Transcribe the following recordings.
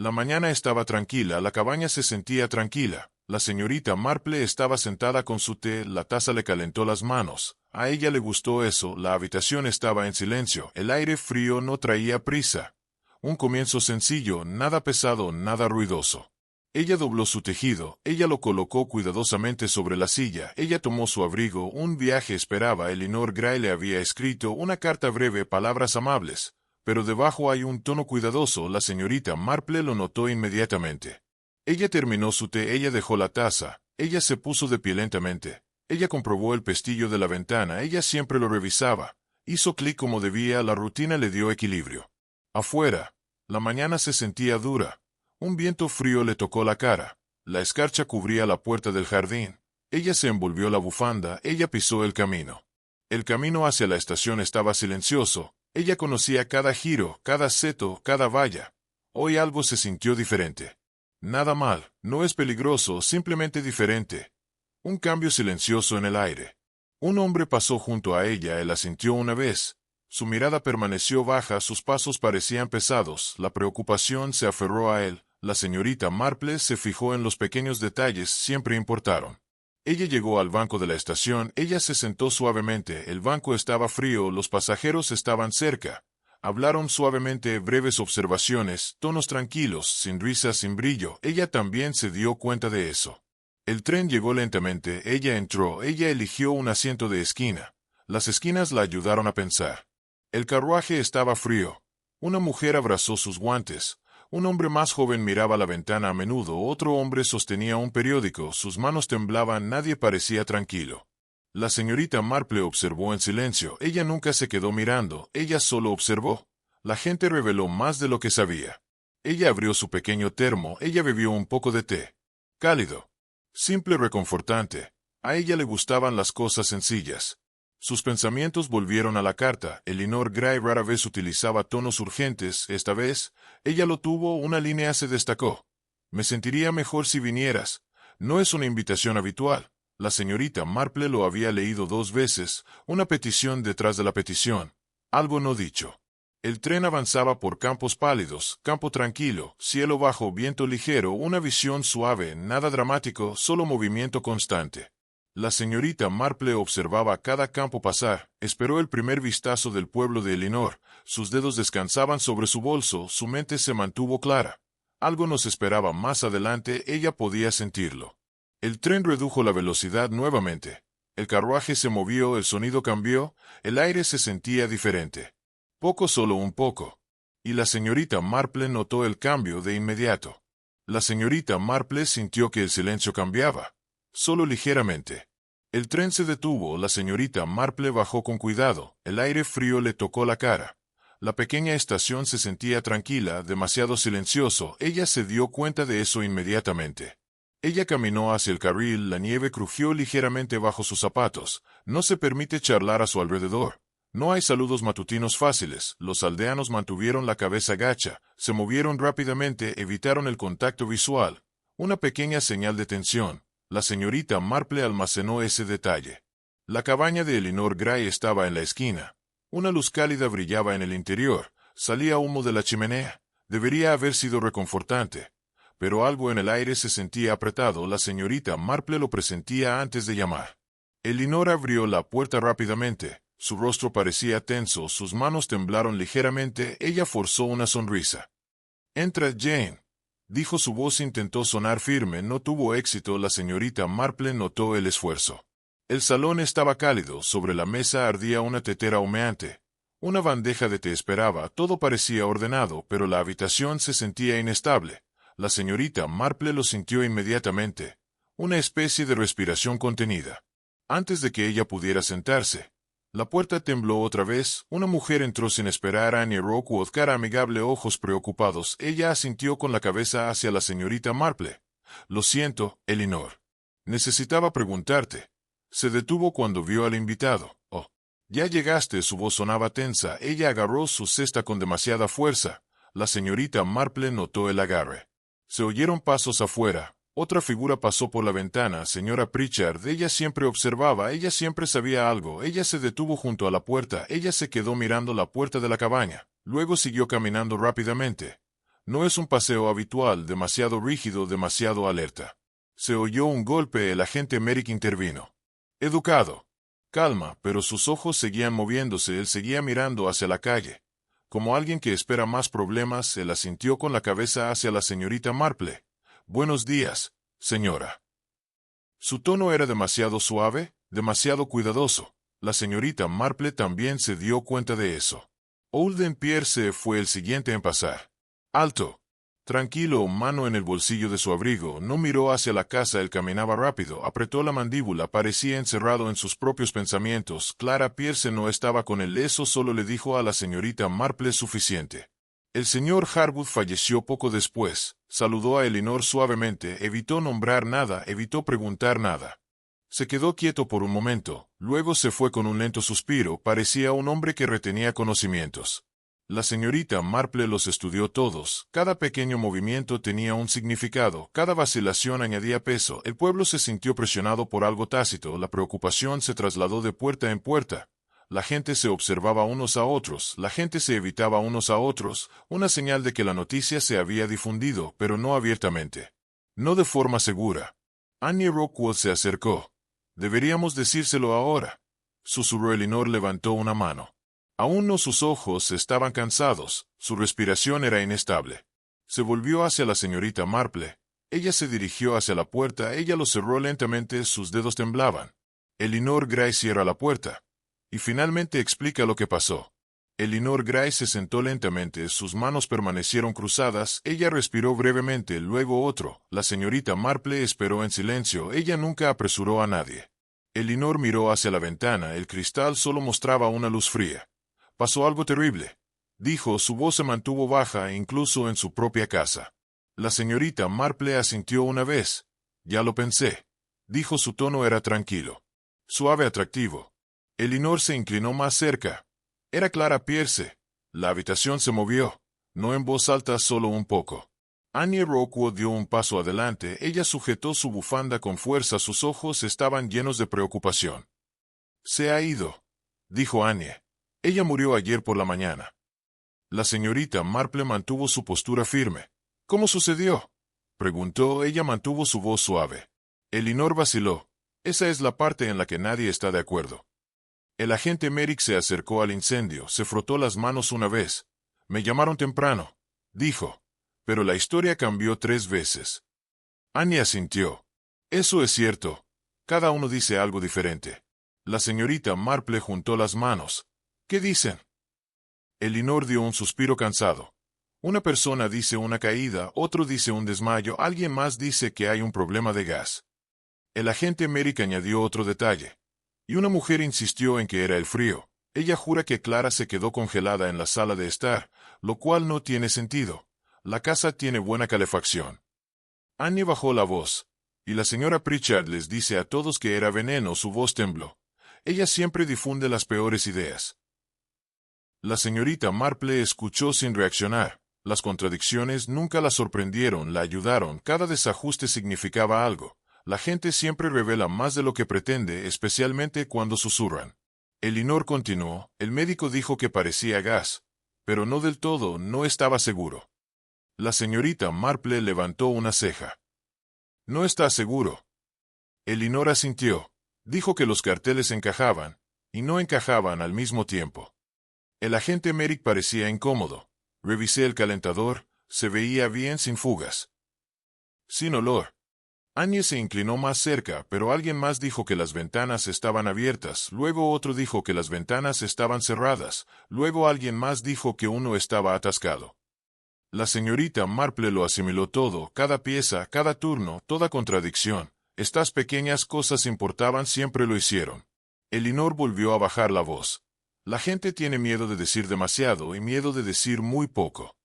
La mañana estaba tranquila, la cabaña se sentía tranquila. La señorita Marple estaba sentada con su té, la taza le calentó las manos. A ella le gustó eso, la habitación estaba en silencio, el aire frío no traía prisa. Un comienzo sencillo, nada pesado, nada ruidoso. Ella dobló su tejido, ella lo colocó cuidadosamente sobre la silla, ella tomó su abrigo, un viaje esperaba, Elinor Gray le había escrito una carta breve, palabras amables, pero debajo hay un tono cuidadoso, la señorita Marple lo notó inmediatamente. Ella terminó su té, ella dejó la taza, ella se puso de pie lentamente, ella comprobó el pestillo de la ventana, ella siempre lo revisaba, hizo clic como debía, la rutina le dio equilibrio. Afuera, la mañana se sentía dura, un viento frío le tocó la cara, la escarcha cubría la puerta del jardín, ella se envolvió la bufanda, ella pisó el camino. El camino hacia la estación estaba silencioso, ella conocía cada giro, cada seto, cada valla. Hoy algo se sintió diferente. Nada mal, no es peligroso, simplemente diferente. Un cambio silencioso en el aire. Un hombre pasó junto a ella, él la sintió una vez. Su mirada permaneció baja, sus pasos parecían pesados, la preocupación se aferró a él. La señorita Marple se fijó en los pequeños detalles, siempre importaron. Ella llegó al banco de la estación, ella se sentó suavemente, el banco estaba frío, los pasajeros estaban cerca. Hablaron suavemente, breves observaciones, tonos tranquilos, sin risas, sin brillo. Ella también se dio cuenta de eso. El tren llegó lentamente, ella entró, ella eligió un asiento de esquina. Las esquinas la ayudaron a pensar. El carruaje estaba frío. Una mujer abrazó sus guantes. Un hombre más joven miraba la ventana a menudo, otro hombre sostenía un periódico, sus manos temblaban, nadie parecía tranquilo. La señorita Marple observó en silencio, ella nunca se quedó mirando, ella solo observó. La gente reveló más de lo que sabía. Ella abrió su pequeño termo, ella bebió un poco de té. Cálido. Simple, reconfortante. A ella le gustaban las cosas sencillas. Sus pensamientos volvieron a la carta. Elinor Gray rara vez utilizaba tonos urgentes, esta vez, ella lo tuvo, una línea se destacó. Me sentiría mejor si vinieras. No es una invitación habitual. La señorita Marple lo había leído 2 veces, una petición detrás de la petición. Algo no dicho. El tren avanzaba por campos pálidos, campo tranquilo, cielo bajo, viento ligero, una visión suave, nada dramático, solo movimiento constante. La señorita Marple observaba cada campo pasar, esperó el primer vistazo del pueblo de Elinor, sus dedos descansaban sobre su bolso, su mente se mantuvo clara. Algo nos esperaba más adelante, ella podía sentirlo. El tren redujo la velocidad nuevamente. El carruaje se movió, el sonido cambió, el aire se sentía diferente. Poco, solo un poco. Y la señorita Marple notó el cambio de inmediato. La señorita Marple sintió que el silencio cambiaba. Solo ligeramente. El tren se detuvo, la señorita Marple bajó con cuidado, el aire frío le tocó la cara. La pequeña estación se sentía tranquila, demasiado silencioso, ella se dio cuenta de eso inmediatamente. Ella caminó hacia el carril, la nieve crujió ligeramente bajo sus zapatos, no se permite charlar a su alrededor. No hay saludos matutinos fáciles, los aldeanos mantuvieron la cabeza gacha, se movieron rápidamente, evitaron el contacto visual. Una pequeña señal de tensión. La señorita Marple almacenó ese detalle. La cabaña de Elinor Gray estaba en la esquina. Una luz cálida brillaba en el interior, salía humo de la chimenea. Debería haber sido reconfortante. Pero algo en el aire se sentía apretado, la señorita Marple lo presentía antes de llamar. Elinor abrió la puerta rápidamente, su rostro parecía tenso, sus manos temblaron ligeramente, ella forzó una sonrisa. «Entra, Jane», dijo, su voz intentó sonar firme, no tuvo éxito, la señorita Marple notó el esfuerzo. El salón estaba cálido, sobre la mesa ardía una tetera humeante. Una bandeja de té esperaba, todo parecía ordenado, pero la habitación se sentía inestable. La señorita Marple lo sintió inmediatamente, una especie de respiración contenida. Antes de que ella pudiera sentarse, la puerta tembló otra vez, una mujer entró sin esperar, Annie Rockwood, cara amigable, ojos preocupados, ella asintió con la cabeza hacia la señorita Marple. «Lo siento, Elinor. Necesitaba preguntarte». Se detuvo cuando vio al invitado. «Oh, ya llegaste», su voz sonaba tensa, ella agarró su cesta con demasiada fuerza. La señorita Marple notó el agarre. Se oyeron pasos afuera. Otra figura pasó por la ventana, señora Pritchard. Ella siempre observaba, ella siempre sabía algo. Ella se detuvo junto a la puerta, ella se quedó mirando la puerta de la cabaña. Luego siguió caminando rápidamente. No es un paseo habitual, demasiado rígido, demasiado alerta. Se oyó un golpe, el agente Merrick intervino. Educado. Calma, pero sus ojos seguían moviéndose, él seguía mirando hacia la calle. Como alguien que espera más problemas, él asintió con la cabeza hacia la señorita Marple. Buenos días, señora. Su tono era demasiado suave, demasiado cuidadoso. La señorita Marple también se dio cuenta de eso. Holden Pierce fue el siguiente en pasar. Alto. Tranquilo, mano en el bolsillo de su abrigo, no miró hacia la casa, él caminaba rápido, apretó la mandíbula, parecía encerrado en sus propios pensamientos. Clara Pierce no estaba con él, eso solo le dijo a la señorita Marple suficiente. El señor Harwood falleció poco después, saludó a Elinor suavemente, evitó nombrar nada, evitó preguntar nada. Se quedó quieto por un momento, luego se fue con un lento suspiro, parecía un hombre que retenía conocimientos. La señorita Marple los estudió todos, cada pequeño movimiento tenía un significado, cada vacilación añadía peso, el pueblo se sintió presionado por algo tácito, la preocupación se trasladó de puerta en puerta. La gente se observaba unos a otros, la gente se evitaba unos a otros, una señal de que la noticia se había difundido, pero no abiertamente. No de forma segura. Annie Rockwood se acercó. «Deberíamos decírselo ahora», susurró Elinor, levantó una mano. Aún no, sus ojos estaban cansados, su respiración era inestable. Se volvió hacia la señorita Marple. Ella se dirigió hacia la puerta, ella lo cerró lentamente, sus dedos temblaban. Elinor Gray cierra la puerta. Y finalmente explica lo que pasó. Elinor Gray se sentó lentamente, sus manos permanecieron cruzadas, ella respiró brevemente, luego otro. La señorita Marple esperó en silencio, ella nunca apresuró a nadie. Elinor miró hacia la ventana, el cristal solo mostraba una luz fría. Pasó algo terrible, dijo, su voz se mantuvo baja incluso en su propia casa. La señorita Marple asintió una vez. Ya lo pensé, dijo, su tono era tranquilo. Suave, atractivo. Elinor se inclinó más cerca. Era Clara Pierce. La habitación se movió, no en voz alta, solo un poco. Annie Rockwood dio un paso adelante, ella sujetó su bufanda con fuerza, sus ojos estaban llenos de preocupación. Se ha ido, dijo Annie. Ella murió ayer por la mañana. La señorita Marple mantuvo su postura firme. ¿Cómo sucedió?, preguntó, ella mantuvo su voz suave. Elinor vaciló. Esa es la parte en la que nadie está de acuerdo. El agente Merrick se acercó al incendio, se frotó las manos una vez. Me llamaron temprano, dijo. Pero la historia cambió 3 veces. Annie asintió. Eso es cierto. Cada uno dice algo diferente. La señorita Marple juntó las manos. ¿Qué dicen? Elinor dio un suspiro cansado. Una persona dice una caída, otro dice un desmayo, alguien más dice que hay un problema de gas. El agente Merrick añadió otro detalle. Y una mujer insistió en que era el frío. Ella jura que Clara se quedó congelada en la sala de estar, lo cual no tiene sentido. La casa tiene buena calefacción. Annie bajó la voz. Y la señora Pritchard les dice a todos que era veneno, su voz tembló. Ella siempre difunde las peores ideas. La señorita Marple escuchó sin reaccionar. Las contradicciones nunca la sorprendieron, la ayudaron, cada desajuste significaba algo. La gente siempre revela más de lo que pretende, especialmente cuando susurran. Elinor continuó, el médico dijo que parecía gas, pero no del todo, no estaba seguro. La señorita Marple levantó una ceja. ¿No está seguro? Elinor asintió. Dijo que los carteles encajaban, y no encajaban al mismo tiempo. El agente Merrick parecía incómodo. Revisé el calentador, se veía bien sin fugas. Sin olor. Annie se inclinó más cerca, pero alguien más dijo que las ventanas estaban abiertas, luego otro dijo que las ventanas estaban cerradas, luego alguien más dijo que uno estaba atascado. La señorita Marple lo asimiló todo, cada pieza, cada turno, toda contradicción. Estas pequeñas cosas importaban, siempre lo hicieron. Elinor volvió a bajar la voz. La gente tiene miedo de decir demasiado y miedo de decir muy poco.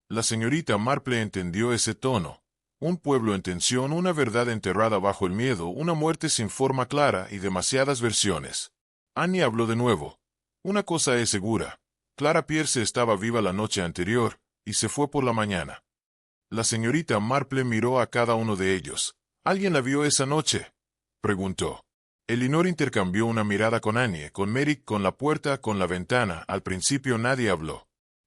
La señorita Marple entendió ese tono. Un pueblo en tensión, una verdad enterrada bajo el miedo, una muerte sin forma clara y demasiadas versiones. Annie habló de nuevo. Una cosa es segura. Clara Pierce estaba viva la noche anterior, y se fue por la mañana. La señorita Marple miró a cada uno de ellos. ¿Alguien la vio esa noche?, preguntó. Elinor intercambió una mirada con Annie, con Merrick, con la puerta, con la ventana. Al principio nadie habló.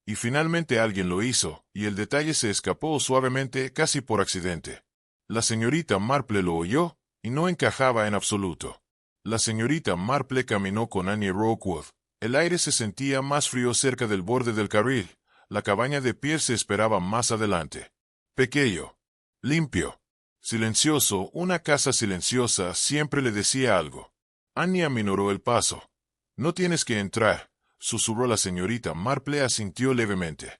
Y finalmente alguien lo hizo, y el detalle se escapó suavemente, casi por accidente. La señorita Marple lo oyó, y no encajaba en absoluto. La señorita Marple caminó con Annie Rookwood. El aire se sentía más frío cerca del borde del carril. La cabaña de Pierce esperaba más adelante. Pequeño, limpio, silencioso, una casa silenciosa siempre le decía algo. Annie aminoró el paso. No tienes que entrar, susurró la señorita Marple. Asintió levemente.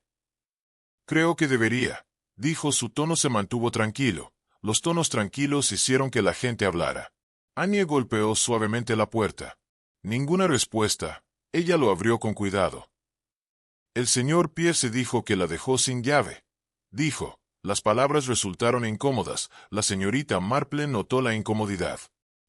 Creo que debería, dijo. Su tono se mantuvo tranquilo. Los tonos tranquilos hicieron que la gente hablara. Annie golpeó suavemente la puerta. Ninguna respuesta. Ella lo abrió con cuidado. El señor Pierce dijo que la dejó sin llave. Dijo. Las palabras resultaron incómodas. La señorita Marple notó la incomodidad.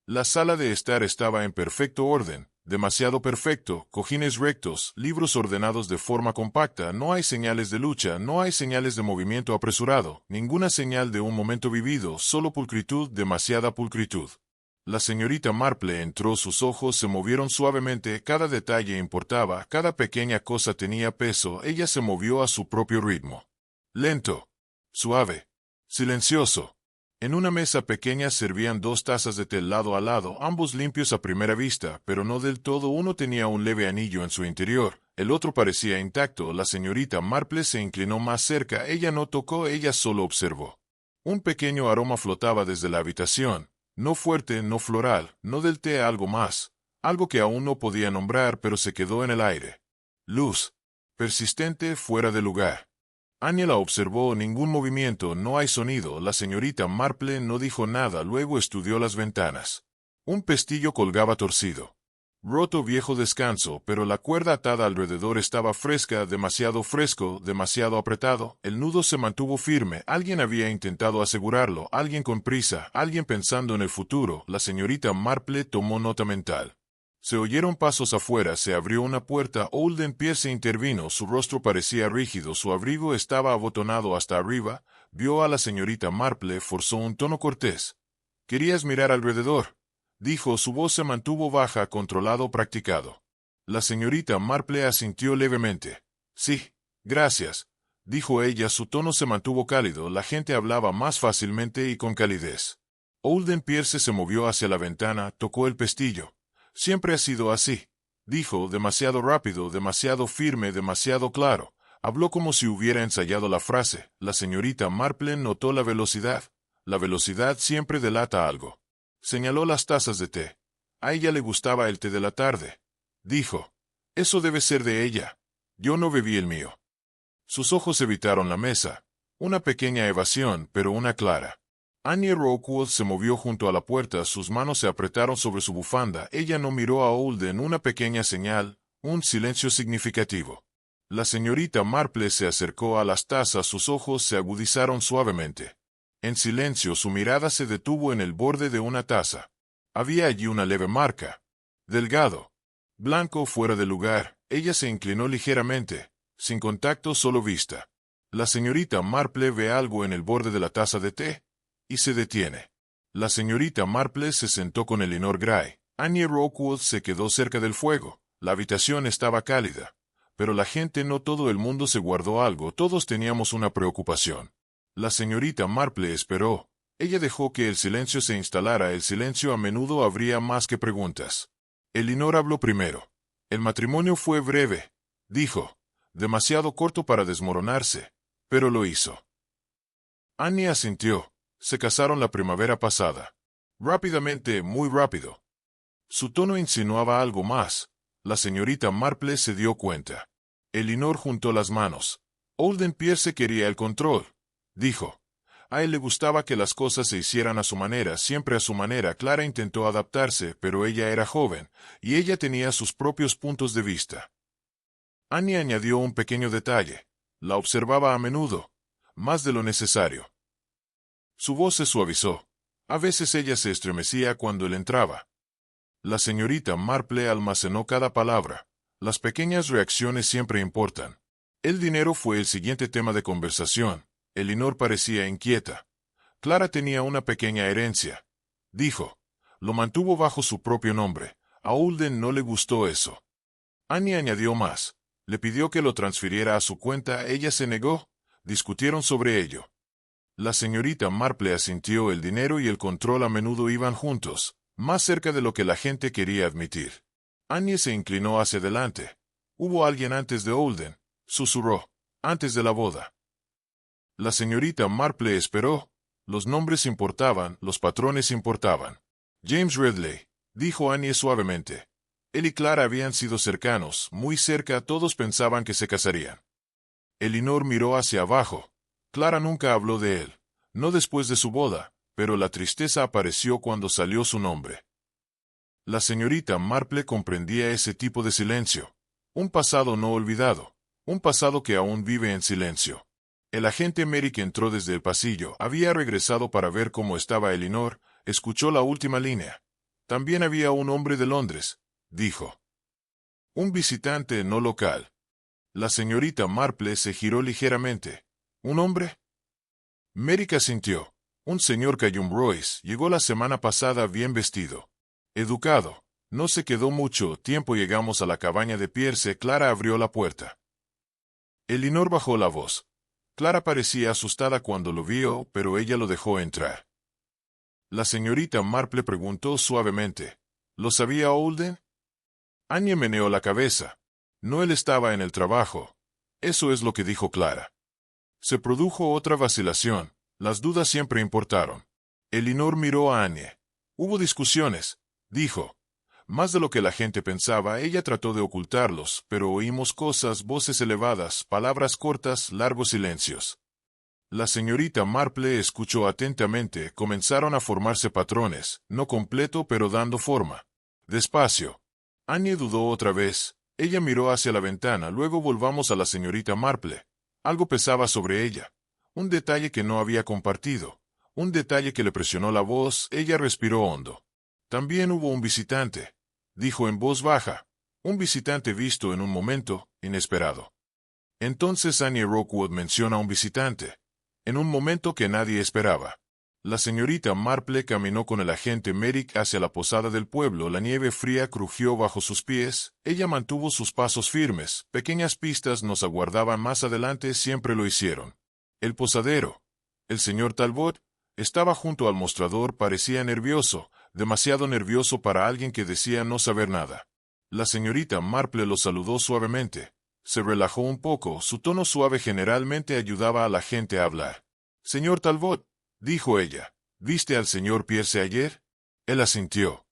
La sala de estar estaba en perfecto orden, demasiado perfecto, cojines rectos, libros ordenados de forma compacta, no hay señales de lucha, no hay señales de movimiento apresurado, ninguna señal de un momento vivido, solo pulcritud, demasiada pulcritud. La señorita Marple entró, sus ojos se movieron suavemente, cada detalle importaba, cada pequeña cosa tenía peso, ella se movió a su propio ritmo. Lento, suave, silencioso. En una mesa pequeña servían 2 tazas de té lado a lado, ambos limpios a primera vista, pero no del todo. Uno tenía un leve anillo en su interior, el otro parecía intacto. La señorita Marple se inclinó más cerca, ella no tocó, ella solo observó. Un pequeño aroma flotaba desde la habitación, no fuerte, no floral, no del té, algo más, algo que aún no podía nombrar, pero se quedó en el aire. Luz, persistente, fuera de lugar. Annie la observó, ningún movimiento, no hay sonido. La señorita Marple no dijo nada, luego estudió las ventanas. Un pestillo colgaba torcido. Roto, viejo descanso, pero la cuerda atada alrededor estaba fresca, demasiado fresco, demasiado apretado. El nudo se mantuvo firme, alguien había intentado asegurarlo, alguien con prisa, alguien pensando en el futuro. La señorita Marple tomó nota mental. Se oyeron pasos afuera, se abrió una puerta, Holden Pierce intervino, su rostro parecía rígido, su abrigo estaba abotonado hasta arriba, vio a la señorita Marple, forzó un tono cortés. «¿Querías mirar alrededor?», dijo, su voz se mantuvo baja, controlado, practicado. La señorita Marple asintió levemente. «Sí, gracias», dijo ella, su tono se mantuvo cálido, la gente hablaba más fácilmente y con calidez. Holden Pierce se movió hacia la ventana, tocó el pestillo. «Siempre ha sido así», dijo, demasiado rápido, demasiado firme, demasiado claro. Habló como si hubiera ensayado la frase. La señorita Marple notó la velocidad. La velocidad siempre delata algo. Señaló las tazas de té. A ella le gustaba el té de la tarde. Dijo. «Eso debe ser de ella. Yo no bebí el mío». Sus ojos evitaron la mesa. Una pequeña evasión, pero una clara. Annie Rookwood se movió junto a la puerta, sus manos se apretaron sobre su bufanda. Ella no miró a Holden, una pequeña señal, un silencio significativo. La señorita Marple se acercó a las tazas, sus ojos se agudizaron suavemente. En silencio su mirada se detuvo en el borde de una taza. Había allí una leve marca. Delgado. Blanco, fuera de lugar. Ella se inclinó ligeramente, sin contacto, solo vista. La señorita Marple ve algo en el borde de la taza de té. Y se detiene. La señorita Marple se sentó con Elinor Gray. Annie Rookwood se quedó cerca del fuego. La habitación estaba cálida. Pero la gente, no todo el mundo se guardó algo, todos teníamos una preocupación. La señorita Marple esperó. Ella dejó que el silencio se instalara, el silencio a menudo abría más que preguntas. Elinor habló primero. «El matrimonio fue breve», dijo. «Demasiado corto para desmoronarse. Pero lo hizo». Annie asintió. «Se casaron la primavera pasada. Rápidamente, muy rápido». Su tono insinuaba algo más. La señorita Marple se dio cuenta. Elinor juntó las manos. «Holden Pierce quería el control», dijo. A él le gustaba que las cosas se hicieran a su manera, siempre a su manera. Clara intentó adaptarse, pero ella era joven, y ella tenía sus propios puntos de vista. Annie añadió un pequeño detalle. La observaba a menudo, más de lo necesario. Su voz se suavizó. A veces ella se estremecía cuando él entraba. La señorita Marple almacenó cada palabra. Las pequeñas reacciones siempre importan. El dinero fue el siguiente tema de conversación. Elinor parecía inquieta. Clara tenía una pequeña herencia, dijo. Lo mantuvo bajo su propio nombre. A Holden no le gustó eso. Annie añadió más. Le pidió que lo transfiriera a su cuenta, ella se negó. Discutieron sobre ello. La señorita Marple asintió. El dinero y el control a menudo iban juntos, más cerca de lo que la gente quería admitir. Annie se inclinó hacia adelante. Hubo alguien antes de Holden, susurró, antes de la boda. La señorita Marple esperó. Los nombres importaban, los patrones importaban. James Ridley, dijo Annie suavemente. Él y Clara habían sido cercanos, muy cerca, todos pensaban que se casarían. Elinor miró hacia abajo. Clara nunca habló de él, no después de su boda, pero la tristeza apareció cuando salió su nombre. La señorita Marple comprendía ese tipo de silencio. Un pasado no olvidado, un pasado que aún vive en silencio. El agente Merrick entró desde el pasillo, había regresado para ver cómo estaba Elinor, escuchó la última línea. También había un hombre de Londres, dijo. Un visitante no local. La señorita Marple se giró ligeramente. ¿Un hombre? Merrick asintió. Un señor Callum Royce llegó la semana pasada bien vestido. Educado. No se quedó mucho tiempo. Llegamos a la cabaña de Pierce. Clara abrió la puerta. Elinor bajó la voz. Clara parecía asustada cuando lo vio, pero ella lo dejó entrar. La señorita Marple preguntó suavemente. ¿Lo sabía Holden? Annie meneó la cabeza. No, él estaba en el trabajo. Eso es lo que dijo Clara. Se produjo otra vacilación. Las dudas siempre importaron. Elinor miró a Annie. Hubo discusiones, dijo. Más de lo que la gente pensaba. Ella trató de ocultarlos, pero oímos cosas, voces elevadas, palabras cortas, largos silencios. La señorita Marple escuchó atentamente. Comenzaron a formarse patrones, no completo pero dando forma. Despacio. Annie dudó otra vez. Ella miró hacia la ventana. Luego volvamos a la señorita Marple. Algo pesaba sobre ella. Un detalle que no había compartido. Un detalle que le presionó la voz. Ella respiró hondo. También hubo un visitante, dijo en voz baja. Un visitante visto en un momento inesperado. Entonces Annie Rockwood menciona un visitante. En un momento que nadie esperaba. La señorita Marple caminó con el agente Merrick hacia la posada del pueblo. La nieve fría crujió bajo sus pies. Ella mantuvo sus pasos firmes. Pequeñas pistas nos aguardaban más adelante, siempre lo hicieron. El posadero, el señor Talbot, estaba junto al mostrador. Parecía nervioso, demasiado nervioso para alguien que decía no saber nada. La señorita Marple lo saludó suavemente. Se relajó un poco. Su tono suave generalmente ayudaba a la gente a hablar. Señor Talbot, dijo ella, ¿viste al señor Pierce ayer? Él asintió.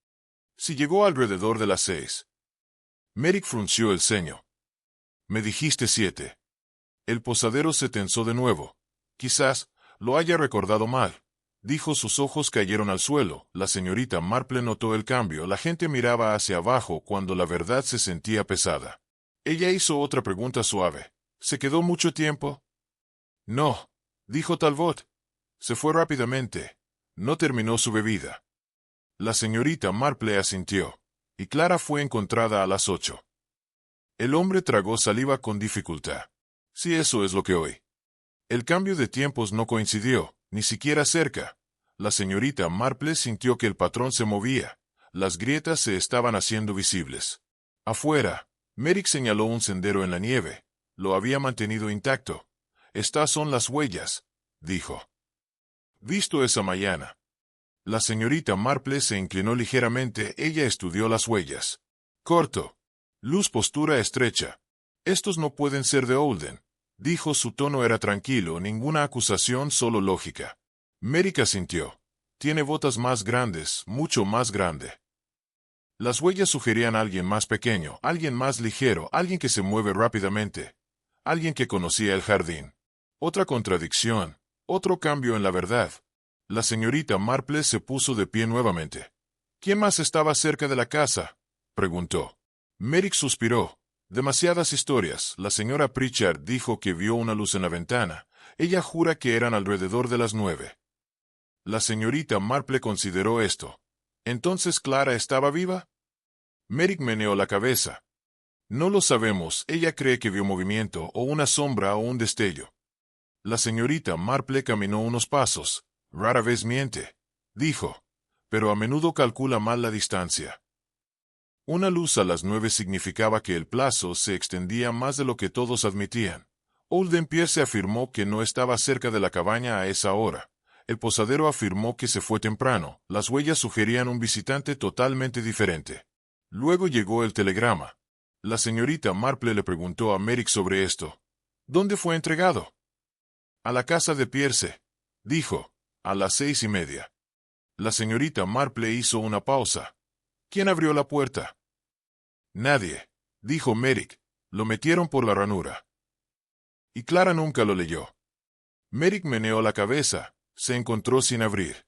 Sí, llegó alrededor de las 6. Merrick frunció el ceño. Me dijiste 7. El posadero se tensó de nuevo. Quizás lo haya recordado mal, dijo. Sus ojos cayeron al suelo. La señorita Marple notó el cambio. La gente miraba hacia abajo cuando la verdad se sentía pesada. Ella hizo otra pregunta suave. ¿Se quedó mucho tiempo? No, dijo Talbot. Se fue rápidamente. No terminó su bebida. La señorita Marple asintió. Y Clara fue encontrada a las 8. El hombre tragó saliva con dificultad. Sí, eso es lo que oí. El cambio de tiempos no coincidió, ni siquiera cerca. La señorita Marple sintió que el patrón se movía. Las grietas se estaban haciendo visibles. Afuera, Merrick señaló un sendero en la nieve. Lo había mantenido intacto. Estas son las huellas, dijo. Visto esa mañana. La señorita Marple se inclinó ligeramente. Ella estudió las huellas. Corto. Luz, postura estrecha. Estos no pueden ser de Holden, dijo. Su tono era tranquilo, ninguna acusación, solo lógica. Merrick asintió. Tiene botas más grandes, mucho más grande. Las huellas sugerían a alguien más pequeño, alguien más ligero, alguien que se mueve rápidamente, alguien que conocía el jardín. Otra contradicción, otro cambio en la verdad. La señorita Marple se puso de pie nuevamente. ¿Quién más estaba cerca de la casa?, preguntó. Merrick suspiró. Demasiadas historias. La señora Pritchard dijo que vio una luz en la ventana. Ella jura que eran alrededor de las 9. La señorita Marple consideró esto. ¿Entonces Clara estaba viva? Merrick meneó la cabeza. No lo sabemos. Ella cree que vio movimiento, o una sombra o un destello. La señorita Marple caminó unos pasos. Rara vez miente, dijo, pero a menudo calcula mal la distancia. Una luz a las 9 significaba que el plazo se extendía más de lo que todos admitían. Holden Pierce afirmó que no estaba cerca de la cabaña a esa hora. El posadero afirmó que se fue temprano. Las huellas sugerían un visitante totalmente diferente. Luego llegó el telegrama. La señorita Marple le preguntó a Merrick sobre esto. ¿Dónde fue entregado? A la casa de Pierce, dijo, a las 6:30. La señorita Marple hizo una pausa. ¿Quién abrió la puerta? Nadie, dijo Merrick. Lo metieron por la ranura. Y Clara nunca lo leyó. Merrick meneó la cabeza. Se encontró sin abrir.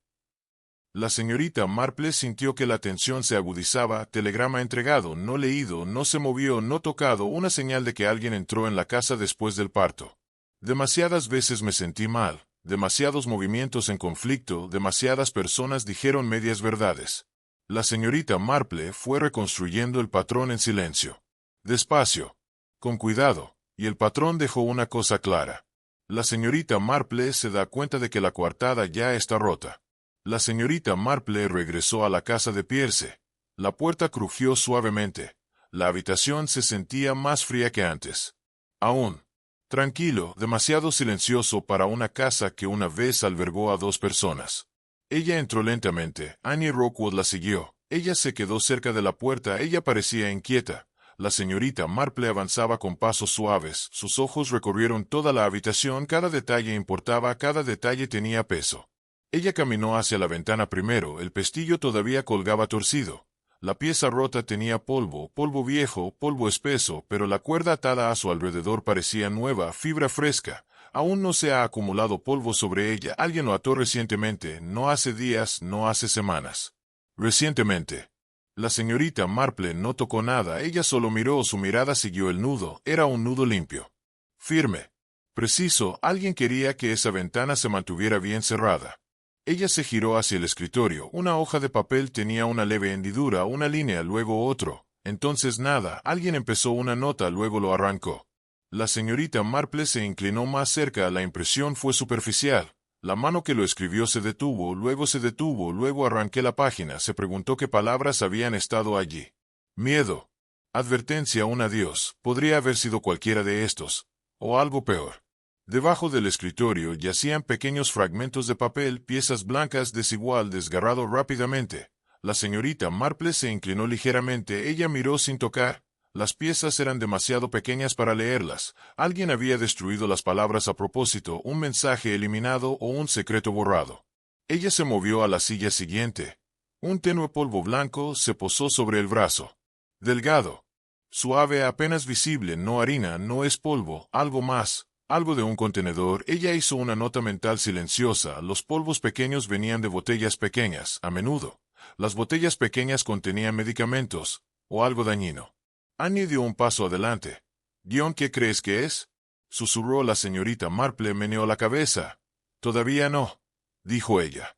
La señorita Marple sintió que la tensión se agudizaba. Telegrama entregado, no leído, no se movió, no tocado, una señal de que alguien entró en la casa después del parto. Demasiadas veces me sentí mal, demasiados movimientos en conflicto, demasiadas personas dijeron medias verdades. La señorita Marple fue reconstruyendo el patrón en silencio. Despacio. Con cuidado, y el patrón dejó una cosa clara. La señorita Marple se da cuenta de que la coartada ya está rota. La señorita Marple regresó a la casa de Pierce. La puerta crujió suavemente. La habitación se sentía más fría que antes. Aún. Tranquilo, demasiado silencioso para una casa que una vez albergó a 2 personas. Ella entró lentamente. Annie Rockwood la siguió. Ella se quedó cerca de la puerta. Ella parecía inquieta. La señorita Marple avanzaba con pasos suaves. Sus ojos recorrieron toda la habitación. Cada detalle importaba, cada detalle tenía peso. Ella caminó hacia la ventana primero. El pestillo todavía colgaba torcido. La pieza rota tenía polvo, polvo viejo, polvo espeso, pero la cuerda atada a su alrededor parecía nueva, fibra fresca. Aún no se ha acumulado polvo sobre ella. Alguien lo ató recientemente, no hace días, no hace semanas. Recientemente. La señorita Marple no tocó nada, ella solo miró, su mirada siguió el nudo, era un nudo limpio. Firme. Preciso, alguien quería que esa ventana se mantuviera bien cerrada. Ella se giró hacia el escritorio, una hoja de papel tenía una leve hendidura, una línea, luego otro. Entonces nada, alguien empezó una nota, luego lo arrancó. La señorita Marple se inclinó más cerca, la impresión fue superficial. La mano que lo escribió se detuvo, luego arranqué la página, se preguntó qué palabras habían estado allí. Miedo. Advertencia, un adiós, podría haber sido cualquiera de estos, o algo peor. Debajo del escritorio yacían pequeños fragmentos de papel, piezas blancas desigual, desgarrado rápidamente. La señorita Marple se inclinó ligeramente, ella miró sin tocar. Las piezas eran demasiado pequeñas para leerlas. Alguien había destruido las palabras a propósito, un mensaje eliminado o un secreto borrado. Ella se movió a la silla siguiente. Un tenue polvo blanco se posó sobre el brazo. Delgado. Suave, apenas visible, no harina, no es polvo, algo más. Algo de un contenedor. Ella hizo una nota mental silenciosa. Los polvos pequeños venían de botellas pequeñas, a menudo. Las botellas pequeñas contenían medicamentos, o algo dañino. Annie dio un paso adelante. —¿Guión qué crees que es? —susurró la señorita Marple, meneó la cabeza. —Todavía no —dijo ella—.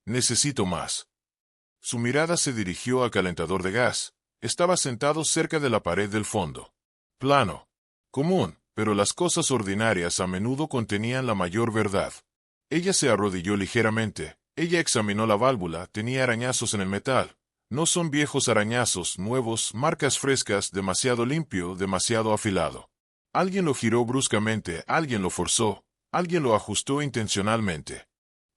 Necesito más. Su mirada se dirigió al calentador de gas. Estaba sentado cerca de la pared del fondo. Plano. Común. Pero las cosas ordinarias a menudo contenían la mayor verdad. Ella se arrodilló ligeramente. Ella examinó la válvula, tenía arañazos en el metal. No son viejos arañazos, nuevos, marcas frescas, demasiado limpio, demasiado afilado. Alguien lo giró bruscamente, alguien lo forzó, alguien lo ajustó intencionalmente.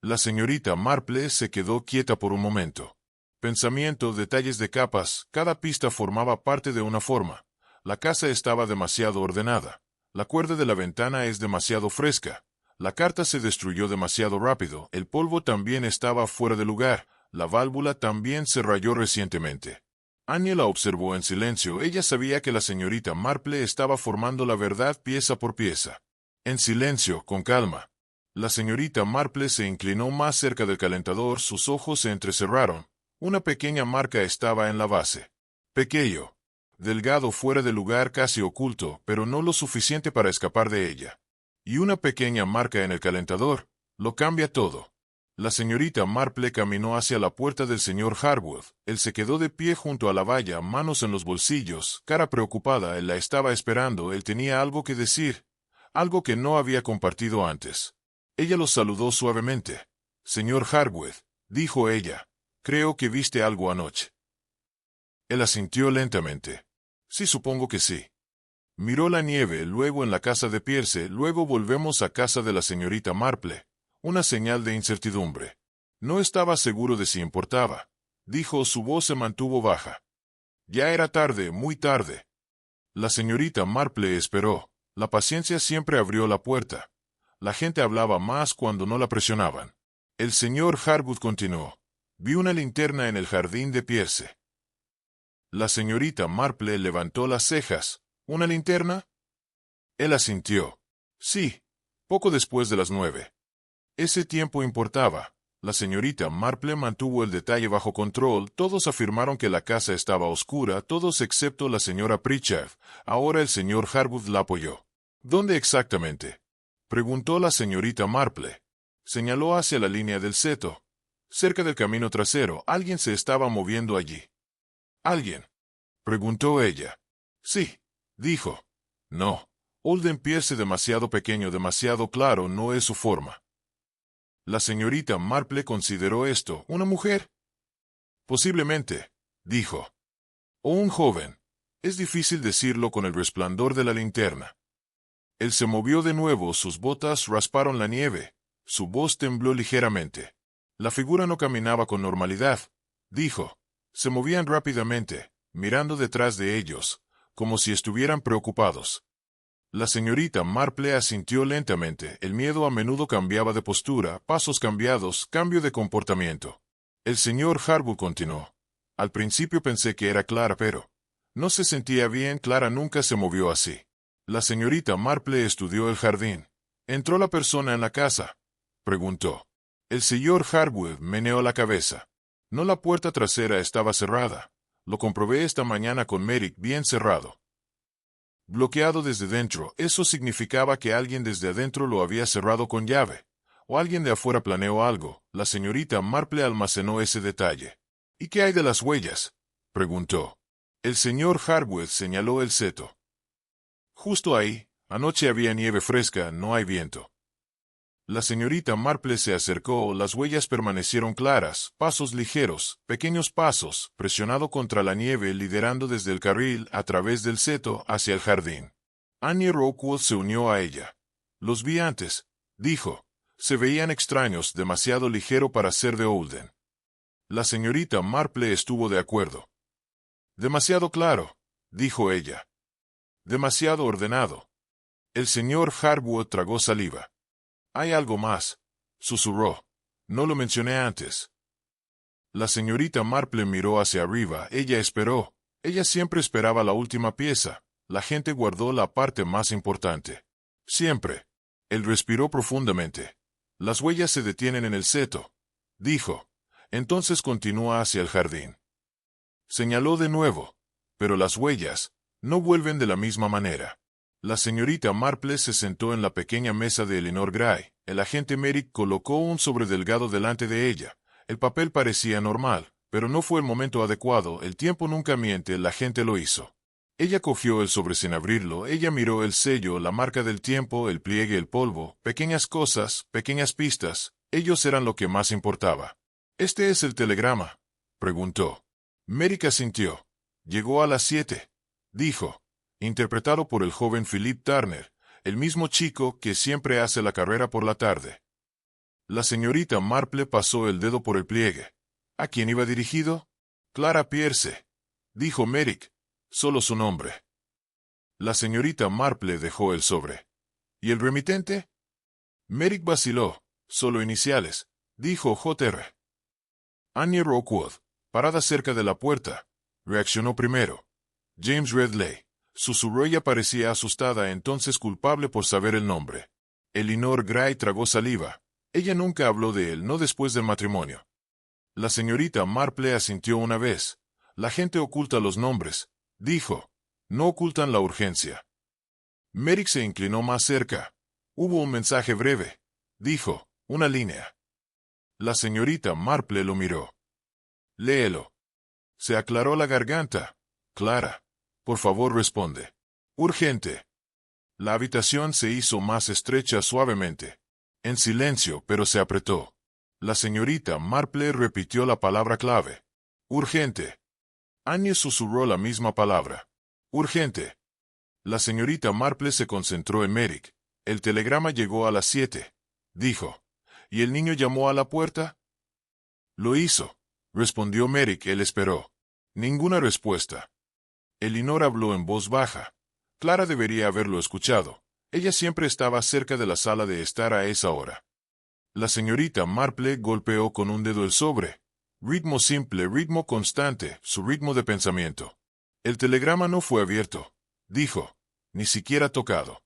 La señorita Marple se quedó quieta por un momento. Pensamiento, detalles de capas, cada pista formaba parte de una forma. La casa estaba demasiado ordenada. La cuerda de la ventana es demasiado fresca. La carta se destruyó demasiado rápido. El polvo también estaba fuera de lugar. La válvula también se rayó recientemente. Annie la observó en silencio. Ella sabía que la señorita Marple estaba formando la verdad pieza por pieza. En silencio, con calma. La señorita Marple se inclinó más cerca del calentador. Sus ojos se entrecerraron. Una pequeña marca estaba en la base. Pequeño. Delgado, fuera de lugar, casi oculto, pero no lo suficiente para escapar de ella. Y una pequeña marca en el calentador, lo cambia todo. La señorita Marple caminó hacia la puerta del señor Harwood. Él se quedó de pie junto a la valla, manos en los bolsillos, cara preocupada. Él la estaba esperando, él tenía algo que decir, algo que no había compartido antes. Ella lo saludó suavemente. Señor Harwood, dijo ella, creo que viste algo anoche. Él asintió lentamente. Sí, supongo que sí. Miró la nieve, luego en la casa de Pierce, luego volvemos a casa de la señorita Marple. Una señal de incertidumbre. No estaba seguro de si importaba. Dijo, su voz se mantuvo baja. Ya era tarde, muy tarde. La señorita Marple esperó. La paciencia siempre abrió la puerta. La gente hablaba más cuando no la presionaban. El señor Harwood continuó. Vi una linterna en el jardín de Pierce. La señorita Marple levantó las cejas. ¿Una linterna? Él asintió. Sí, poco después de las 9. Ese tiempo importaba. La señorita Marple mantuvo el detalle bajo control. Todos afirmaron que la casa estaba oscura, todos excepto la señora Pritchard. Ahora el señor Harwood la apoyó. ¿Dónde exactamente?, preguntó la señorita Marple. Señaló hacia la línea del seto. Cerca del camino trasero, alguien se estaba moviendo allí. ¿Alguien?, preguntó ella. Sí, dijo. No. Holden Pierce demasiado pequeño, demasiado claro, no es su forma. La señorita Marple consideró esto. ¿Una mujer? Posiblemente, dijo. O un joven. Es difícil decirlo con el resplandor de la linterna. Él se movió de nuevo, sus botas rasparon la nieve. Su voz tembló ligeramente. La figura no caminaba con normalidad, dijo. Se movían rápidamente, mirando detrás de ellos, como si estuvieran preocupados. La señorita Marple asintió lentamente. El miedo a menudo cambiaba de postura, pasos cambiados, cambio de comportamiento. El señor Harwood continuó. Al principio pensé que era Clara, pero no se sentía bien. Clara nunca se movió así. La señorita Marple estudió el jardín. ¿Entró la persona en la casa?, preguntó. El señor Harwood meneó la cabeza. No, la puerta trasera estaba cerrada. Lo comprobé esta mañana con Merrick, bien cerrado. Bloqueado desde dentro, eso significaba que alguien desde adentro lo había cerrado con llave. O alguien de afuera planeó algo. La señorita Marple almacenó ese detalle. ¿Y qué hay de las huellas?, preguntó. El señor Harwood señaló el seto. Justo ahí, anoche había nieve fresca, no hay viento. La señorita Marple se acercó, las huellas permanecieron claras, pasos ligeros, pequeños pasos, presionado contra la nieve, liderando desde el carril, a través del seto, hacia el jardín. Annie Rockwood se unió a ella. Los vi antes, dijo. Se veían extraños, demasiado ligero para ser de Holden. La señorita Marple estuvo de acuerdo. Demasiado claro, dijo ella. Demasiado ordenado. El señor Harwood tragó saliva. Hay algo más, susurró. No lo mencioné antes. La señorita Marple miró hacia arriba. Ella esperó. Ella siempre esperaba la última pieza. La gente guardó la parte más importante. Siempre. Él respiró profundamente. Las huellas se detienen en el seto, dijo. Entonces continúa hacia el jardín. Señaló de nuevo. Pero las huellas no vuelven de la misma manera. La señorita Marple se sentó en la pequeña mesa de Eleanor Gray. El agente Merrick colocó un sobre delgado delante de ella. El papel parecía normal, pero no fue el momento adecuado. El tiempo nunca miente, el agente lo hizo. Ella cogió el sobre sin abrirlo. Ella miró el sello, la marca del tiempo, el pliegue, el polvo. Pequeñas cosas, pequeñas pistas. Ellos eran lo que más importaba. ¿Este es el telegrama?, preguntó. Merrick asintió. Llegó a las 7, dijo. Interpretado por el joven Philip Turner, el mismo chico que siempre hace la carrera por la tarde. La señorita Marple pasó el dedo por el pliegue. ¿A quién iba dirigido? Clara Pierce, dijo Merrick. Solo su nombre. La señorita Marple dejó el sobre. ¿Y el remitente? Merrick vaciló. Solo iniciales, dijo Jr. Annie Rockwood, parada cerca de la puerta, reaccionó primero. James Redley. Susurró. Ella parecía asustada, entonces culpable por saber el nombre. Eleanor Gray tragó saliva. Ella nunca habló de él, no después del matrimonio. La señorita Marple asintió una vez. La gente oculta los nombres, dijo. No ocultan la urgencia. Merrick se inclinó más cerca. Hubo un mensaje breve, dijo. Una línea. La señorita Marple lo miró. Léelo. Se aclaró la garganta. Clara. Por favor, responde. Urgente. La habitación se hizo más estrecha suavemente. En silencio, pero se apretó. La señorita Marple repitió la palabra clave. Urgente. Annie susurró la misma palabra. Urgente. La señorita Marple se concentró en Merrick. El telegrama llegó a las 7, dijo. ¿Y el niño llamó a la puerta? Lo hizo, respondió Merrick. Él esperó. Ninguna respuesta. Elinor habló en voz baja. Clara debería haberlo escuchado. Ella siempre estaba cerca de la sala de estar a esa hora. La señorita Marple golpeó con un dedo el sobre. Ritmo simple, ritmo constante, su ritmo de pensamiento. El telegrama no fue abierto, dijo, ni siquiera tocado.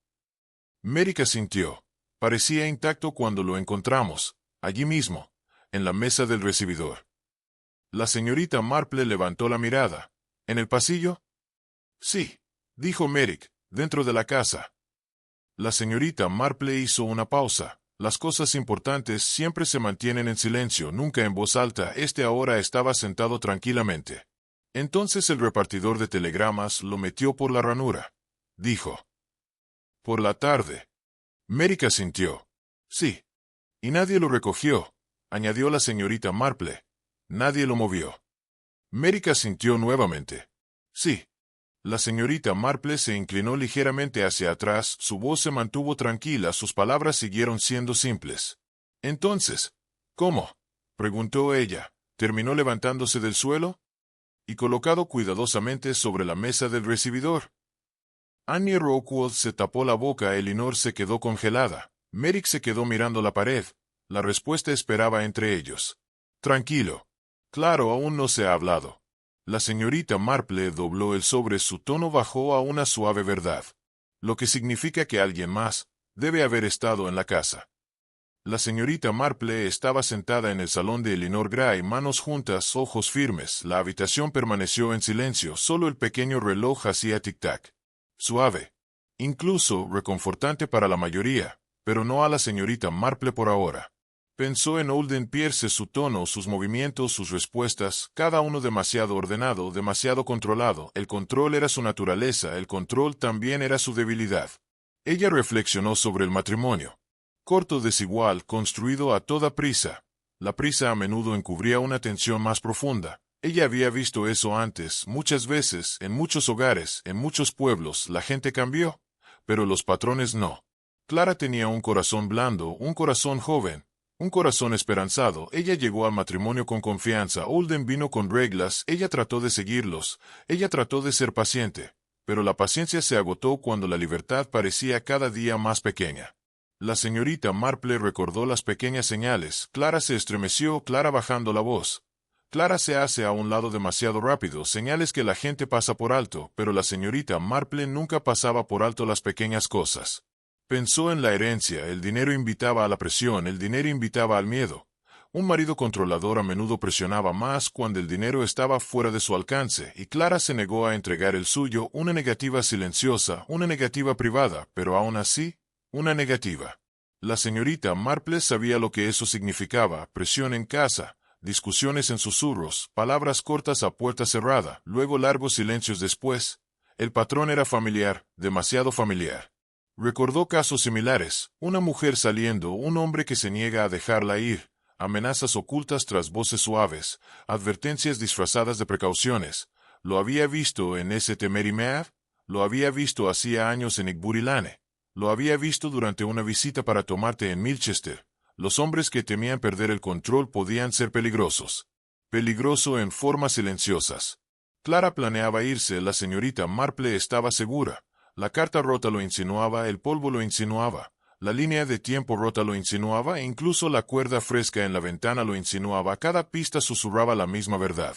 Merrick asintió. Parecía intacto cuando lo encontramos, allí mismo, en la mesa del recibidor. La señorita Marple levantó la mirada. ¿En el pasillo? Sí, dijo Merrick, dentro de la casa. La señorita Marple hizo una pausa. Las cosas importantes siempre se mantienen en silencio, nunca en voz alta. Ahora estaba sentado tranquilamente. Entonces el repartidor de telegramas lo metió por la ranura. Dijo. Por la tarde. Merrick asintió. Sí. Y nadie lo recogió, añadió la señorita Marple. Nadie lo movió. Merrick asintió nuevamente. Sí. La señorita Marple se inclinó ligeramente hacia atrás, su voz se mantuvo tranquila, sus palabras siguieron siendo simples. Entonces, ¿cómo? Preguntó ella. ¿Terminó levantándose del suelo? Y colocado cuidadosamente sobre la mesa del recibidor. Annie Rockwell se tapó la boca, Elinor se quedó congelada. Merrick se quedó mirando la pared. La respuesta esperaba entre ellos. Tranquilo. Claro, aún no se ha hablado. La señorita Marple dobló el sobre, su tono bajó a una suave verdad. Lo que significa que alguien más debe haber estado en la casa. La señorita Marple estaba sentada en el salón de Elinor Gray, manos juntas, ojos firmes. La habitación permaneció en silencio, solo el pequeño reloj hacía tic-tac. Suave. Incluso reconfortante para la mayoría, pero no a la señorita Marple por ahora. Pensó en Holden Pierce, su tono, sus movimientos, sus respuestas, cada uno demasiado ordenado, demasiado controlado. El control era su naturaleza, el control también era su debilidad. Ella reflexionó sobre el matrimonio. Corto, desigual, construido a toda prisa. La prisa a menudo encubría una tensión más profunda. Ella había visto eso antes, muchas veces, en muchos hogares, en muchos pueblos. La gente cambió, pero los patrones no. Clara tenía un corazón blando, un corazón joven. Un corazón esperanzado. Ella llegó al matrimonio con confianza. Holden vino con reglas. Ella trató de seguirlos. Ella trató de ser paciente. Pero la paciencia se agotó cuando la libertad parecía cada día más pequeña. La señorita Marple recordó las pequeñas señales. Clara se estremeció, Clara bajando la voz. Clara se hace a un lado demasiado rápido, señales que la gente pasa por alto, pero la señorita Marple nunca pasaba por alto las pequeñas cosas. Pensó en la herencia, el dinero invitaba a la presión, el dinero invitaba al miedo. Un marido controlador a menudo presionaba más cuando el dinero estaba fuera de su alcance, y Clara se negó a entregar el suyo, una negativa silenciosa, una negativa privada, pero aún así, una negativa. La señorita Marple sabía lo que eso significaba, presión en casa, discusiones en susurros, palabras cortas a puerta cerrada, luego largos silencios después. El patrón era familiar, demasiado familiar. Recordó casos similares, una mujer saliendo, un hombre que se niega a dejarla ir, amenazas ocultas tras voces suaves, advertencias disfrazadas de precauciones. Lo había visto en St. Mary Mead, lo había visto hacía años en Igburilane, lo había visto durante una visita para tomar té en Milchester. Los hombres que temían perder el control podían ser peligrosos. Peligroso en formas silenciosas. Clara planeaba irse, la señorita Marple estaba segura. La carta rota lo insinuaba, el polvo lo insinuaba, la línea de tiempo rota lo insinuaba e incluso la cuerda fresca en la ventana lo insinuaba. Cada pista susurraba la misma verdad.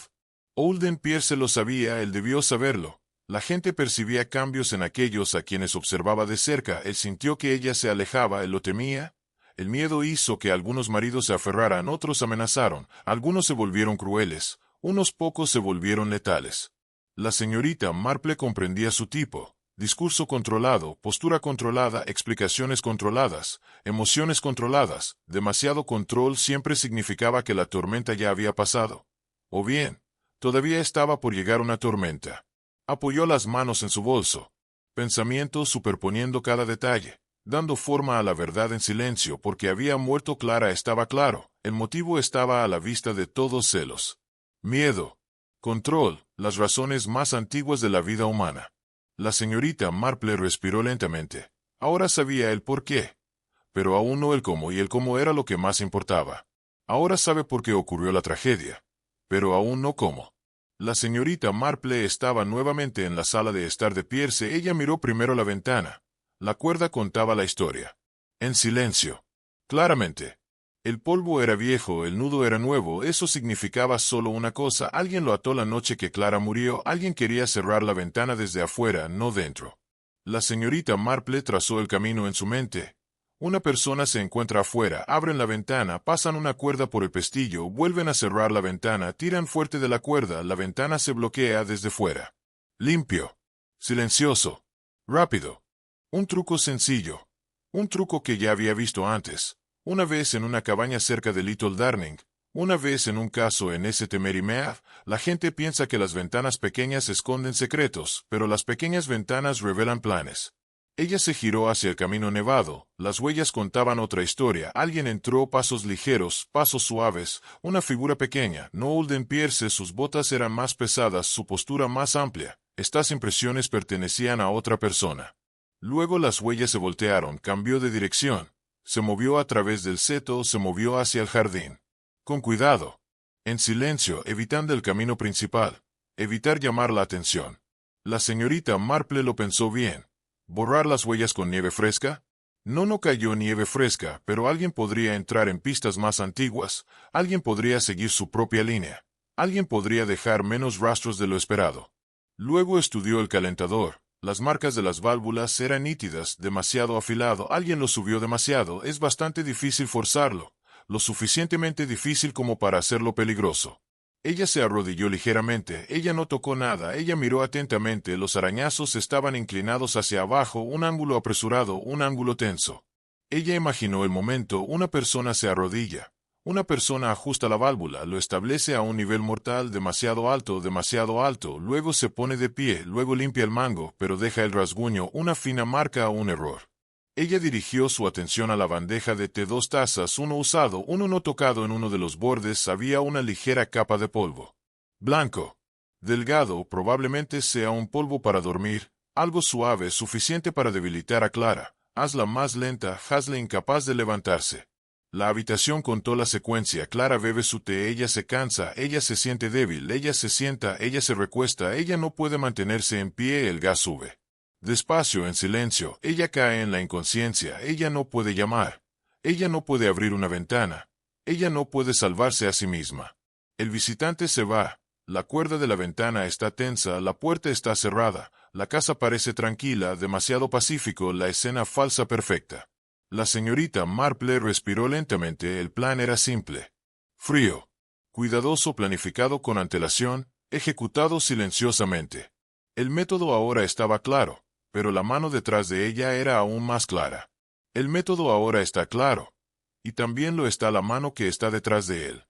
Holden Pierce lo sabía, él debió saberlo. La gente percibía cambios en aquellos a quienes observaba de cerca, él sintió que ella se alejaba, él lo temía. El miedo hizo que algunos maridos se aferraran, otros amenazaron, algunos se volvieron crueles, unos pocos se volvieron letales. La señorita Marple comprendía su tipo. Discurso controlado, postura controlada, explicaciones controladas, emociones controladas. Demasiado control siempre significaba que la tormenta ya había pasado. O bien, todavía estaba por llegar una tormenta. Apoyó las manos en su bolso. Pensamiento superponiendo cada detalle, dando forma a la verdad en silencio, porque había muerto Clara estaba claro, el motivo estaba a la vista de todos celos. Miedo. Control, las razones más antiguas de la vida humana. La señorita Marple respiró lentamente. Ahora sabía el por qué, pero aún no el cómo, y el cómo era lo que más importaba. Ahora sabe por qué ocurrió la tragedia, pero aún no cómo. La señorita Marple estaba nuevamente en la sala de estar de Pierce. Ella miró primero la ventana. La cuerda contaba la historia. En silencio. Claramente. El polvo era viejo, el nudo era nuevo. Eso significaba solo una cosa: alguien lo ató la noche que Clara murió. Alguien quería cerrar la ventana desde afuera, no dentro. La señorita Marple trazó el camino en su mente. Una persona se encuentra afuera, abren la ventana, pasan una cuerda por el pestillo, vuelven a cerrar la ventana, tiran fuerte de la cuerda, la ventana se bloquea desde fuera. Limpio. Silencioso. Rápido. Un truco sencillo. Un truco que ya había visto antes. Una vez en una cabaña cerca de Little Darning. Una vez en un caso en St. Mary Mead. La gente piensa que las ventanas pequeñas esconden secretos, pero las pequeñas ventanas revelan planes. Ella se giró hacia el camino nevado. Las huellas contaban otra historia. Alguien entró, pasos ligeros, pasos suaves, una figura pequeña. No Holden Pierce, sus botas eran más pesadas, su postura más amplia. Estas impresiones pertenecían a otra persona. Luego las huellas se voltearon, cambió de dirección. Se movió a través del seto, se movió hacia el jardín. Con cuidado. En silencio, evitando el camino principal. Evitar llamar la atención. La señorita Marple lo pensó bien. ¿Borrar las huellas con nieve fresca? No cayó nieve fresca, pero alguien podría entrar en pistas más antiguas, alguien podría seguir su propia línea, alguien podría dejar menos rastros de lo esperado. Luego estudió el calentador. Las marcas de las válvulas eran nítidas, demasiado afilado, alguien lo subió demasiado, es bastante difícil forzarlo, lo suficientemente difícil como para hacerlo peligroso. Ella se arrodilló ligeramente, ella no tocó nada, ella miró atentamente, los arañazos estaban inclinados hacia abajo, un ángulo apresurado, un ángulo tenso. Ella imaginó el momento: una persona se arrodilla, una persona ajusta la válvula, lo establece a un nivel mortal demasiado alto, luego se pone de pie, luego limpia el mango, pero deja el rasguño, una fina marca o un error. Ella dirigió su atención a la bandeja de té, 2 tazas, uno usado, uno no tocado. En uno de los bordes había una ligera capa de polvo. Blanco. Delgado, probablemente sea un polvo para dormir, algo suave, suficiente para debilitar a Clara. Hazla más lenta, hazla incapaz de levantarse. La habitación contó la secuencia: Clara bebe su té, ella se cansa, ella se siente débil, ella se sienta, ella se recuesta, ella no puede mantenerse en pie, el gas sube. Despacio, en silencio, ella cae en la inconsciencia, ella no puede llamar, ella no puede abrir una ventana, ella no puede salvarse a sí misma. El visitante se va, la cuerda de la ventana está tensa, la puerta está cerrada, la casa parece tranquila, demasiado pacífico, la escena falsa perfecta. La señorita Marple respiró lentamente. El plan era simple. Frío. Cuidadoso, planificado con antelación, ejecutado silenciosamente. El método ahora estaba claro, pero la mano detrás de ella era aún más clara. El método ahora está claro, y también lo está la mano que está detrás de él.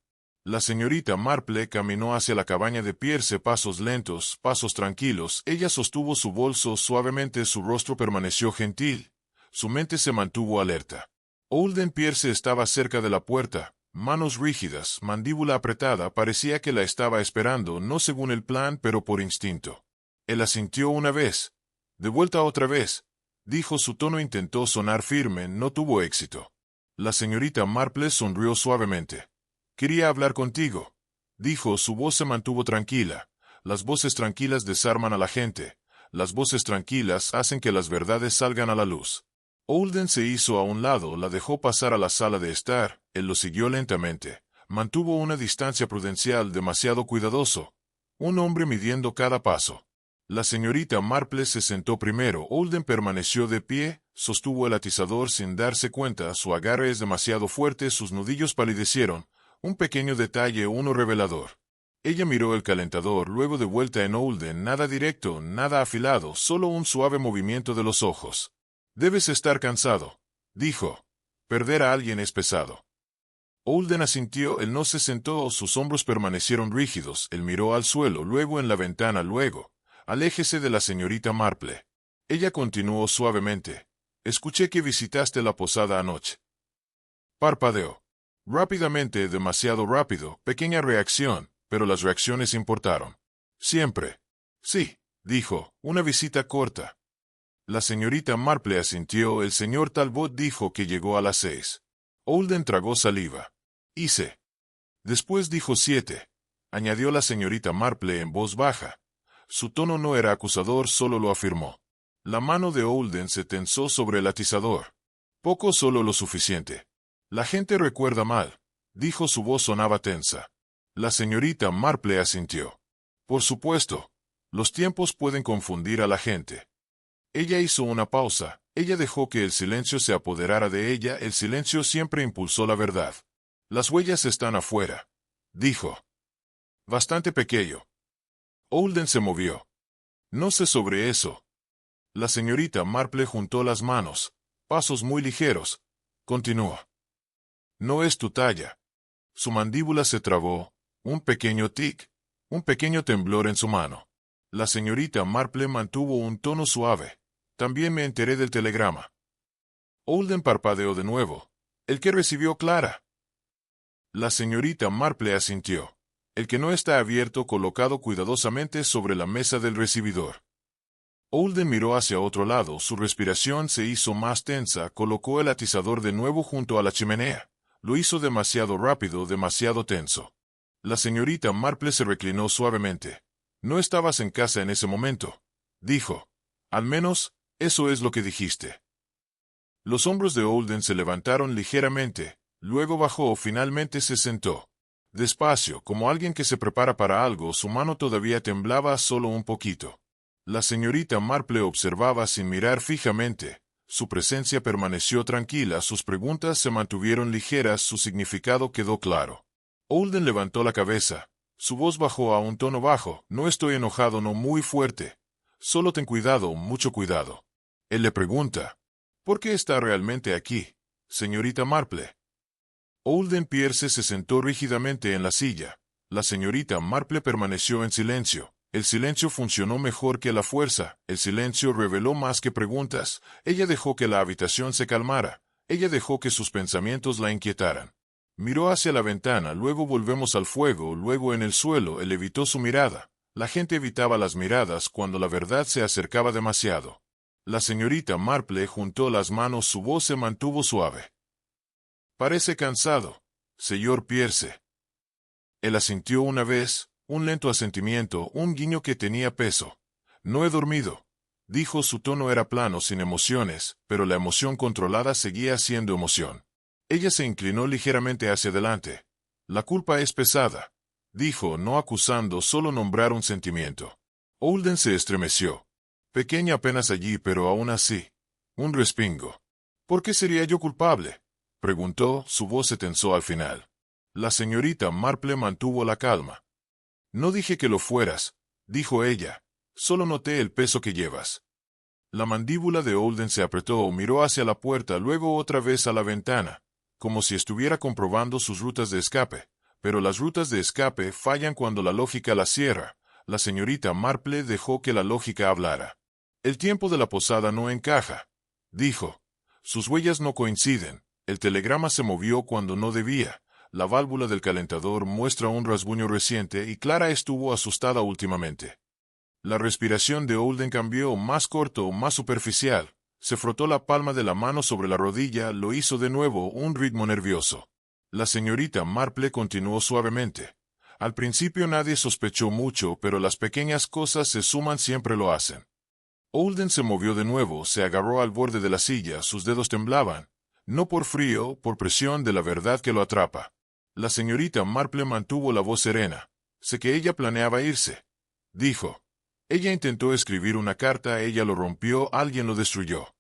La señorita Marple caminó hacia la cabaña de Pierce, pasos lentos, pasos tranquilos. Ella sostuvo su bolso suavemente, su rostro permaneció gentil, su mente se mantuvo alerta. Holden Pierce estaba cerca de la puerta, manos rígidas, mandíbula apretada, parecía que la estaba esperando, no según el plan, pero por instinto. Él asintió una vez. De vuelta otra vez, dijo. Su tono intentó sonar firme, no tuvo éxito. La señorita Marple sonrió suavemente. Quería hablar contigo, dijo. Su voz se mantuvo tranquila. Las voces tranquilas desarman a la gente. Las voces tranquilas hacen que las verdades salgan a la luz. Holden se hizo a un lado, la dejó pasar a la sala de estar. Él lo siguió lentamente. Mantuvo una distancia prudencial, demasiado cuidadoso. Un hombre midiendo cada paso. La señorita Marple se sentó primero. Holden permaneció de pie, sostuvo el atizador sin darse cuenta. Su agarre es demasiado fuerte, sus nudillos palidecieron. Un pequeño detalle, uno revelador. Ella miró el calentador, luego de vuelta en Holden, nada directo, nada afilado, solo un suave movimiento de los ojos. Debes estar cansado, dijo. Perder a alguien es pesado. Holden asintió. Él no se sentó, sus hombros permanecieron rígidos. Él miró al suelo, luego en la ventana, luego. Aléjese de la señorita Marple. Ella continuó suavemente. Escuché que visitaste la posada anoche. Parpadeó. Rápidamente, demasiado rápido, pequeña reacción, pero las reacciones importaron. Siempre. Sí, dijo, una visita corta. La señorita Marple asintió. El señor Talbot dijo que llegó a las 6. Holden tragó saliva. Hice. Después dijo 7. Añadió la señorita Marple en voz baja. Su tono no era acusador, solo lo afirmó. La mano de Holden se tensó sobre el atizador. Poco, solo lo suficiente. La gente recuerda mal, dijo, su voz sonaba tensa. La señorita Marple asintió. Por supuesto. Los tiempos pueden confundir a la gente. Ella hizo una pausa. Ella dejó que el silencio se apoderara de ella. El silencio siempre impulsó la verdad. Las huellas están afuera, dijo. Bastante pequeño. Holden se movió. No sé sobre eso. La señorita Marple juntó las manos. Pasos muy ligeros. Continuó. No es tu talla. Su mandíbula se trabó. Un pequeño tic. Un pequeño temblor en su mano. La señorita Marple mantuvo un tono suave. También me enteré del telegrama. Holden parpadeó de nuevo. ¿El que recibió Clara? La señorita Marple asintió. El que no está abierto, colocado cuidadosamente sobre la mesa del recibidor. Holden miró hacia otro lado. Su respiración se hizo más tensa. Colocó el atizador de nuevo junto a la chimenea. Lo hizo demasiado rápido, demasiado tenso. La señorita Marple se reclinó suavemente. No estabas en casa en ese momento, dijo. Al menos, eso es lo que dijiste. Los hombros de Holden se levantaron ligeramente, luego bajó, finalmente se sentó. Despacio, como alguien que se prepara para algo, su mano todavía temblaba solo un poquito. La señorita Marple observaba sin mirar fijamente. Su presencia permaneció tranquila, sus preguntas se mantuvieron ligeras, su significado quedó claro. Holden levantó la cabeza. Su voz bajó a un tono bajo. No estoy enojado, no muy fuerte. Solo ten cuidado, mucho cuidado. Él le pregunta. ¿Por qué está realmente aquí, señorita Marple? Holden Pierce se sentó rígidamente en la silla. La señorita Marple permaneció en silencio. El silencio funcionó mejor que la fuerza. El silencio reveló más que preguntas. Ella dejó que la habitación se calmara. Ella dejó que sus pensamientos la inquietaran. Miró hacia la ventana, luego volvemos al fuego, luego en el suelo. Él evitó su mirada. La gente evitaba las miradas cuando la verdad se acercaba demasiado. La señorita Marple juntó las manos, su voz se mantuvo suave. Parece cansado, señor Pierce. Él asintió una vez, un lento asentimiento, un guiño que tenía peso. No he dormido, dijo, su tono era plano, sin emociones, pero la emoción controlada seguía siendo emoción. Ella se inclinó ligeramente hacia adelante. La culpa es pesada, dijo, no acusando, solo nombrar un sentimiento. Holden se estremeció. Pequeña apenas allí, pero aún así. Un respingo. ¿Por qué sería yo culpable?, preguntó, su voz se tensó al final. La señorita Marple mantuvo la calma. No dije que lo fueras, dijo ella. Solo noté el peso que llevas. La mandíbula de Holden se apretó, miró hacia la puerta, luego otra vez a la ventana, como si estuviera comprobando sus rutas de escape. Pero las rutas de escape fallan cuando la lógica las cierra. La señorita Marple dejó que la lógica hablara. El tiempo de la posada no encaja, dijo. Sus huellas no coinciden. El telegrama se movió cuando no debía. La válvula del calentador muestra un rasguño reciente y Clara estuvo asustada últimamente. La respiración de Holden cambió, más corto, más superficial. Se frotó la palma de la mano sobre la rodilla, lo hizo de nuevo, un ritmo nervioso. La señorita Marple continuó suavemente. Al principio nadie sospechó mucho, pero las pequeñas cosas se suman, siempre lo hacen. Holden se movió de nuevo, se agarró al borde de la silla, sus dedos temblaban. No por frío, por presión de la verdad que lo atrapa. La señorita Marple mantuvo la voz serena. Sé que ella planeaba irse, dijo. Ella intentó escribir una carta, ella lo rompió, alguien lo destruyó.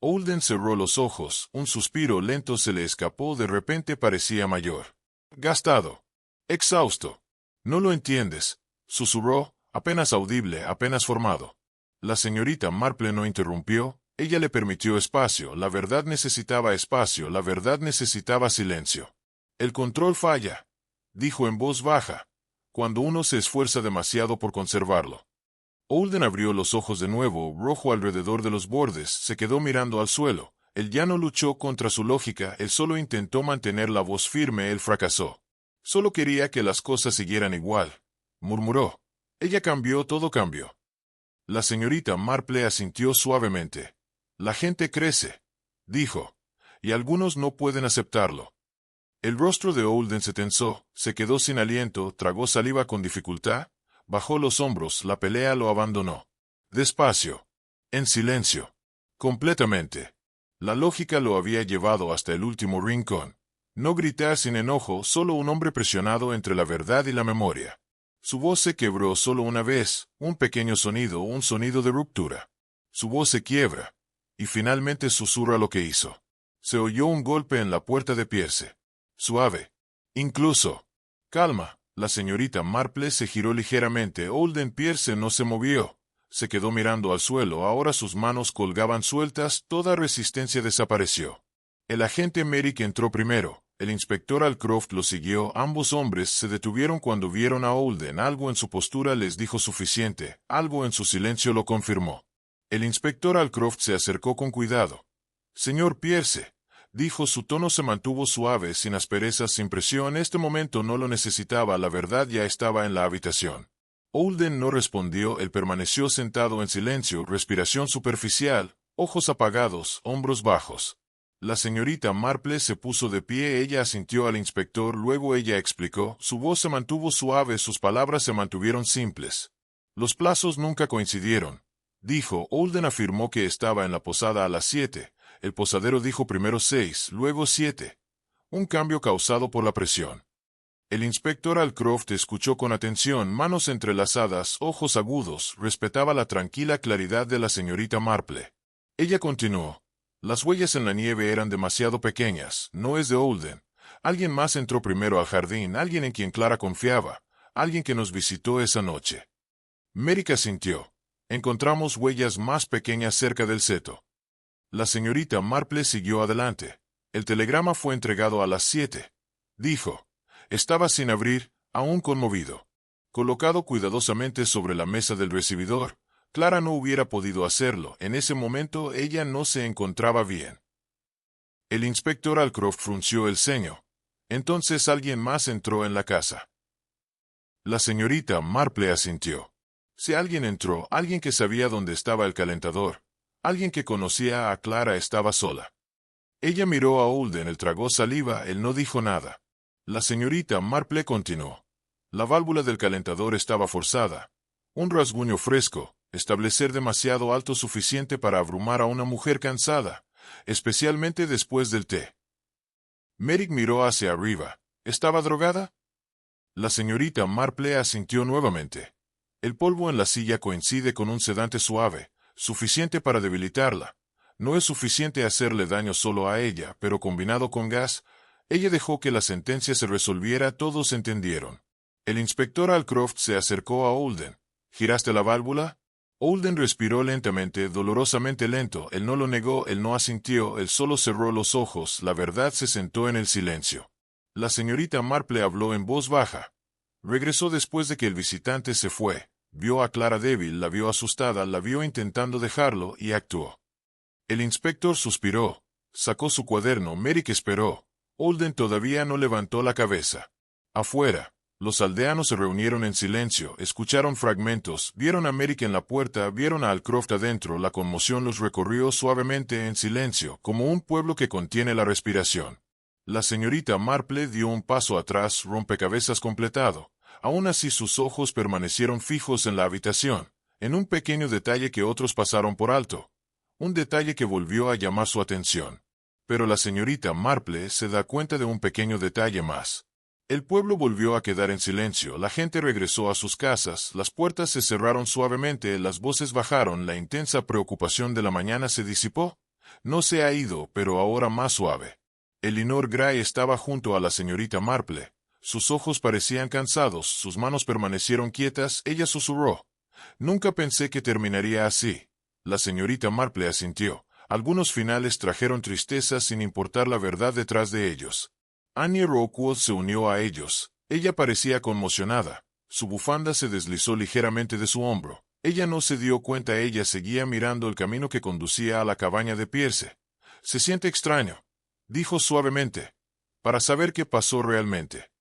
Holden cerró los ojos, un suspiro lento se le escapó, de repente parecía mayor. Gastado. Exhausto. No lo entiendes, susurró, apenas audible, apenas formado. La señorita Marple no interrumpió, ella le permitió espacio, la verdad necesitaba espacio, la verdad necesitaba silencio. El control falla, dijo en voz baja, cuando uno se esfuerza demasiado por conservarlo. Holden abrió los ojos de nuevo, rojo alrededor de los bordes, se quedó mirando al suelo. Él ya no luchó contra su lógica, él solo intentó mantener la voz firme, él fracasó. Solo quería que las cosas siguieran igual, murmuró. Ella cambió, todo cambió. La señorita Marple asintió suavemente. La gente crece, dijo, y algunos no pueden aceptarlo. El rostro de Holden se tensó, se quedó sin aliento, tragó saliva con dificultad, bajó los hombros, la pelea lo abandonó. Despacio. En silencio. Completamente. La lógica lo había llevado hasta el último rincón. No gritar sin enojo, solo un hombre presionado entre la verdad y la memoria. Su voz se quebró solo una vez, un pequeño sonido, un sonido de ruptura. Su voz se quiebra, y finalmente susurra lo que hizo. Se oyó un golpe en la puerta de Pierce. Suave. Incluso. Calma. La señorita Marple se giró ligeramente. Holden Pierce no se movió. Se quedó mirando al suelo. Ahora sus manos colgaban sueltas. Toda resistencia desapareció. El agente Merrick entró primero. El inspector Alcroft lo siguió. Ambos hombres se detuvieron cuando vieron a Holden. Algo en su postura les dijo suficiente. Algo en su silencio lo confirmó. El inspector Alcroft se acercó con cuidado. Señor Pierce, dijo, su tono se mantuvo suave, sin asperezas, sin presión. En este momento no lo necesitaba, la verdad ya estaba en la habitación. Holden no respondió, él permaneció sentado en silencio, respiración superficial, ojos apagados, hombros bajos. La señorita Marple se puso de pie, ella asintió al inspector, luego ella explicó, su voz se mantuvo suave, sus palabras se mantuvieron simples. Los plazos nunca coincidieron. Dijo, Holden afirmó que estaba en la posada a las 7. El posadero dijo primero 6, luego 7. Un cambio causado por la presión. El inspector Alcroft escuchó con atención, manos entrelazadas, ojos agudos, respetaba la tranquila claridad de la señorita Marple. Ella continuó. Las huellas en la nieve eran demasiado pequeñas, no es de Holden. Alguien más entró primero al jardín, alguien en quien Clara confiaba, alguien que nos visitó esa noche. Merrick asintió. Encontramos huellas más pequeñas cerca del seto. La señorita Marple siguió adelante. El telegrama fue entregado a las 7. Dijo. Estaba sin abrir, aún conmovido. Colocado cuidadosamente sobre la mesa del recibidor. Clara no hubiera podido hacerlo. En ese momento ella no se encontraba bien. El inspector Alcroft frunció el ceño. Entonces alguien más entró en la casa. La señorita Marple asintió. Si alguien entró, alguien que sabía dónde estaba el calentador. Alguien que conocía a Clara estaba sola. Ella miró a Holden, él tragó saliva, él no dijo nada. La señorita Marple continuó. La válvula del calentador estaba forzada. Un rasguño fresco, establecer demasiado alto suficiente para abrumar a una mujer cansada, especialmente después del té. Merrick miró hacia arriba. ¿Estaba drogada? La señorita Marple asintió nuevamente. El polvo en la silla coincide con un sedante suave, suficiente para debilitarla. No es suficiente hacerle daño solo a ella, pero combinado con gas, ella dejó que la sentencia se resolviera, todos entendieron. El inspector Alcroft se acercó a Holden. ¿Giraste la válvula? Holden respiró lentamente, dolorosamente lento, él no lo negó, él no asintió, él solo cerró los ojos, la verdad se sentó en el silencio. La señorita Marple habló en voz baja. Regresó después de que el visitante se fue. Vio a Clara débil, la vio asustada, la vio intentando dejarlo y actuó. El inspector suspiró. Sacó su cuaderno. Merrick esperó. Holden todavía no levantó la cabeza. Afuera, los aldeanos se reunieron en silencio, escucharon fragmentos, vieron a Merrick en la puerta, vieron a Alcroft adentro, la conmoción los recorrió suavemente en silencio, como un pueblo que contiene la respiración. La señorita Marple dio un paso atrás, rompecabezas completado. Aún así sus ojos permanecieron fijos en la habitación, en un pequeño detalle que otros pasaron por alto. Un detalle que volvió a llamar su atención. Pero la señorita Marple se da cuenta de un pequeño detalle más. El pueblo volvió a quedar en silencio, la gente regresó a sus casas, las puertas se cerraron suavemente, las voces bajaron, la intensa preocupación de la mañana se disipó. No se ha ido, pero ahora más suave. Elinor Gray estaba junto a la señorita Marple. Sus ojos parecían cansados, sus manos permanecieron quietas, ella susurró. Nunca pensé que terminaría así. La señorita Marple asintió. Algunos finales trajeron tristeza sin importar la verdad detrás de ellos. Annie Rockwood se unió a ellos. Ella parecía conmocionada. Su bufanda se deslizó ligeramente de su hombro. Ella no se dio cuenta, ella seguía mirando el camino que conducía a la cabaña de Pierce. Se siente extraño, dijo suavemente, para saber qué pasó realmente.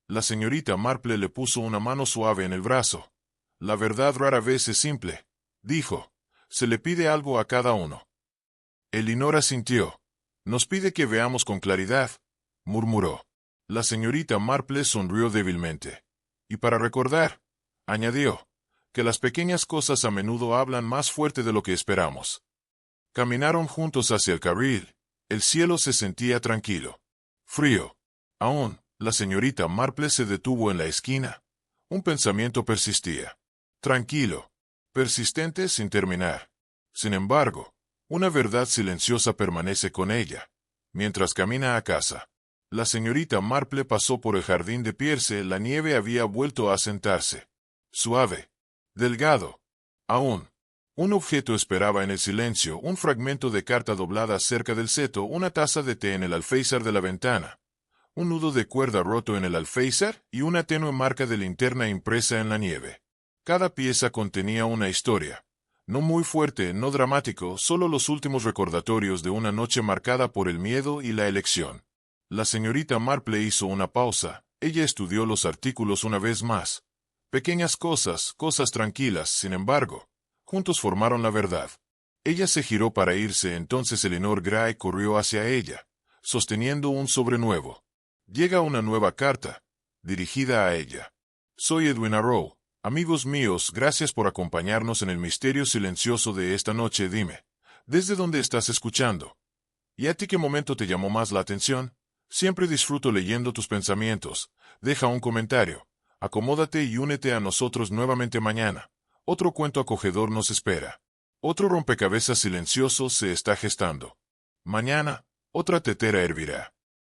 La señorita Marple le puso una mano suave en el brazo. La verdad rara vez es simple, dijo. Se le pide algo a cada uno. Elinor asintió. Nos pide que veamos con claridad, murmuró. La señorita Marple sonrió débilmente. Y para recordar, añadió, que las pequeñas cosas a menudo hablan más fuerte de lo que esperamos. Caminaron juntos hacia el carril. El cielo se sentía tranquilo. Frío. Aún, la señorita Marple se detuvo en la esquina. Un pensamiento persistía. Tranquilo. Persistente sin terminar. Sin embargo, una verdad silenciosa permanece con ella. Mientras camina a casa, la señorita Marple pasó por el jardín de Pierce. La nieve había vuelto a sentarse. Suave. Delgado. Aún. Un objeto esperaba en el silencio, un fragmento de carta doblada cerca del seto, una taza de té en el alféizar de la ventana, un nudo de cuerda roto en el alféizar y una tenue marca de linterna impresa en la nieve. Cada pieza contenía una historia. No muy fuerte, no dramático, solo los últimos recordatorios de una noche marcada por el miedo y la elección. La señorita Marple hizo una pausa. Ella estudió los artículos una vez más. Pequeñas cosas, cosas tranquilas, sin embargo. Juntos formaron la verdad. Ella se giró para irse, entonces Elinor Gray corrió hacia ella, sosteniendo un sobre nuevo. Llega una nueva carta, dirigida a ella. Soy Edwin Arrow. Amigos míos, gracias por acompañarnos en el misterio silencioso de esta noche. Dime, ¿desde dónde estás escuchando? ¿Y a ti qué momento te llamó más la atención? Siempre disfruto leyendo tus pensamientos. Deja un comentario. Acomódate y únete a nosotros nuevamente mañana. Otro cuento acogedor nos espera. Otro rompecabezas silencioso se está gestando. Mañana, otra tetera hervirá.